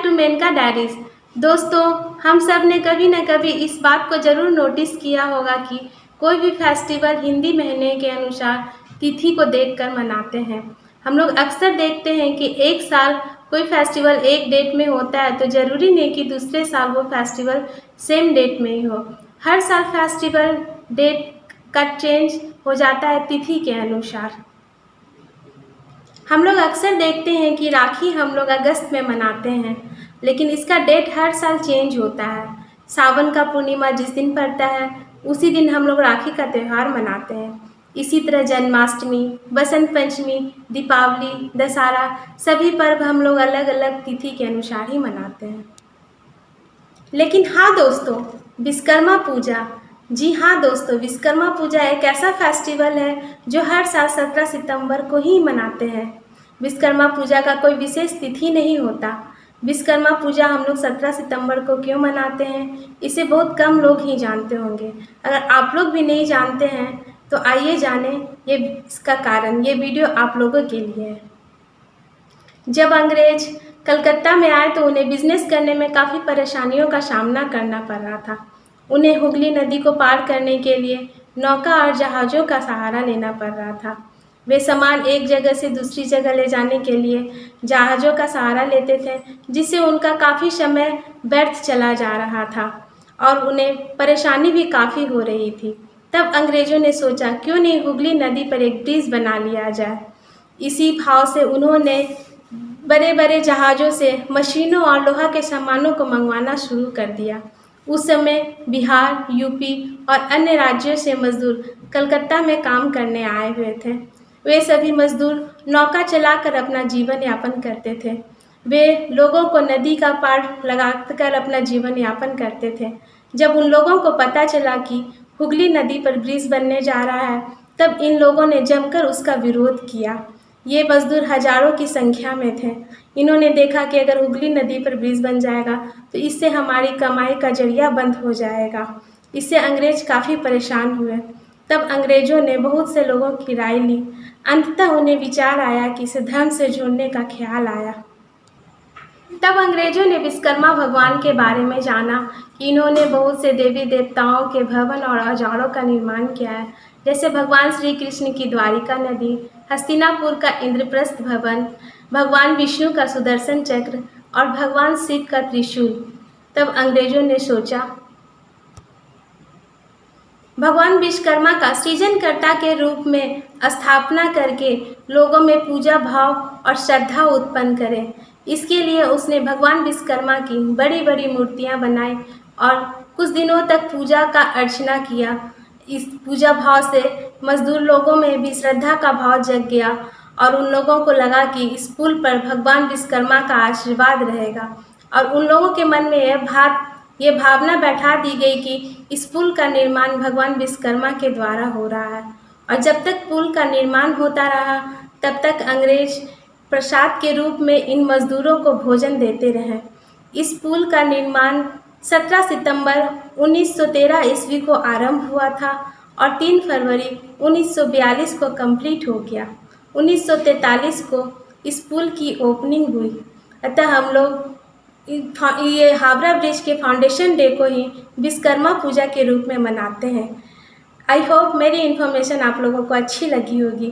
Back to Maneka diaries. दोस्तों, हम सब ने कभी न कभी इस बात को ज़रूर नोटिस किया होगा कि कोई भी फेस्टिवल हिंदी महीने के अनुसार तिथि को देखकर मनाते हैं। हम लोग अक्सर देखते हैं कि एक साल कोई फेस्टिवल एक डेट में होता है तो ज़रूरी नहीं कि दूसरे साल वो फेस्टिवल सेम डेट में ही हो। हर साल फेस्टिवल डेट का चेंज हो जाता है तिथि के अनुसार। हम लोग अक्सर देखते हैं कि राखी हम लोग अगस्त में मनाते हैं, लेकिन इसका डेट हर साल चेंज होता है। सावन का पूर्णिमा जिस दिन पड़ता है उसी दिन हम लोग राखी का त्यौहार मनाते हैं। इसी तरह जन्माष्टमी, बसंत पंचमी, दीपावली, दशहरा सभी पर्व हम लोग अलग अलग तिथि के अनुसार ही मनाते हैं। लेकिन हाँ दोस्तों, विश्वकर्मा पूजा, जी हाँ दोस्तों, विश्वकर्मा पूजा एक ऐसा फेस्टिवल है जो हर साल 17 सितंबर को ही मनाते हैं। विश्वकर्मा पूजा का कोई विशेष तिथि नहीं होता। विश्वकर्मा पूजा हम लोग 17 सितंबर को क्यों मनाते हैं, इसे बहुत कम लोग ही जानते होंगे। अगर आप लोग भी नहीं जानते हैं तो आइए जानें इसका कारण। ये वीडियो आप लोगों के लिए है। जब अंग्रेज कलकत्ता में आए तो उन्हें बिजनेस करने में काफ़ी परेशानियों का सामना करना पड़ रहा था। उन्हें हुगली नदी को पार करने के लिए नौका और जहाज़ों का सहारा लेना पड़ रहा था। वे सामान एक जगह से दूसरी जगह ले जाने के लिए जहाज़ों का सहारा लेते थे, जिससे उनका काफ़ी समय व्यर्थ चला जा रहा था और उन्हें परेशानी भी काफ़ी हो रही थी। तब अंग्रेज़ों ने सोचा क्यों नहीं हुगली नदी पर एक ब्रिज बना लिया जाए। इसी भाव से उन्होंने बड़े बड़े जहाज़ों से मशीनों और लोहा के सामानों को मंगवाना शुरू कर दिया। उस समय बिहार, यूपी और अन्य राज्यों से मजदूर कलकत्ता में काम करने आए हुए थे। वे सभी मजदूर नौका चलाकर अपना जीवन यापन करते थे। वे लोगों को नदी का पार लगाकर अपना जीवन यापन करते थे। जब उन लोगों को पता चला कि हुगली नदी पर ब्रिज बनने जा रहा है, तब इन लोगों ने जमकर उसका विरोध किया। ये मजदूर हजारों की संख्या में थे। इन्होंने देखा कि अगर हुगली नदी पर ब्रिज बन जाएगा तो इससे हमारी कमाई का जरिया बंद हो जाएगा। इससे अंग्रेज काफ़ी परेशान हुए। तब अंग्रेज़ों ने बहुत से लोगों की राय ली। अंततः उन्हें विचार आया कि इसे धर्म से जोड़ने का ख्याल आया। तब अंग्रेज़ों ने विश्वकर्मा भगवान के बारे में जाना कि इन्होंने बहुत से देवी देवताओं के भवन और औजारों का निर्माण किया है, जैसे भगवान श्री कृष्ण की द्वारिका नदी, हस्तिनापुर का इंद्रप्रस्थ भवन, भगवान विष्णु का सुदर्शन चक्र और भगवान शिव का त्रिशूल। तब अंग्रेज़ों ने सोचा भगवान विश्वकर्मा का सृजनकर्ता के रूप में स्थापना करके लोगों में पूजा भाव और श्रद्धा उत्पन्न करें। इसके लिए उसने भगवान विश्वकर्मा की बड़ी बड़ी मूर्तियां बनाई और कुछ दिनों तक पूजा का अर्चना किया। इस पूजा भाव से मजदूर लोगों में भी श्रद्धा का भाव जग गया और उन लोगों को लगा कि इस पुल पर भगवान विश्वकर्मा का आशीर्वाद रहेगा। और उन लोगों के मन में ये भावना बैठा दी गई कि इस पुल का निर्माण भगवान विश्वकर्मा के द्वारा हो रहा है। और जब तक पुल का निर्माण होता रहा तब तक अंग्रेज प्रसाद के रूप में इन मजदूरों को भोजन देते रहे। इस पुल का निर्माण 17 सितंबर 1913 ईस्वी को आरंभ हुआ था और 3 फरवरी 1942 को कंप्लीट हो गया। 1943 को इस पुल की ओपनिंग हुई। अतः हम लोग ये हावड़ा ब्रिज के फाउंडेशन डे को ही विश्वकर्मा पूजा के रूप में मनाते हैं। आई होप मेरी इन्फॉर्मेशन आप लोगों को अच्छी लगी होगी।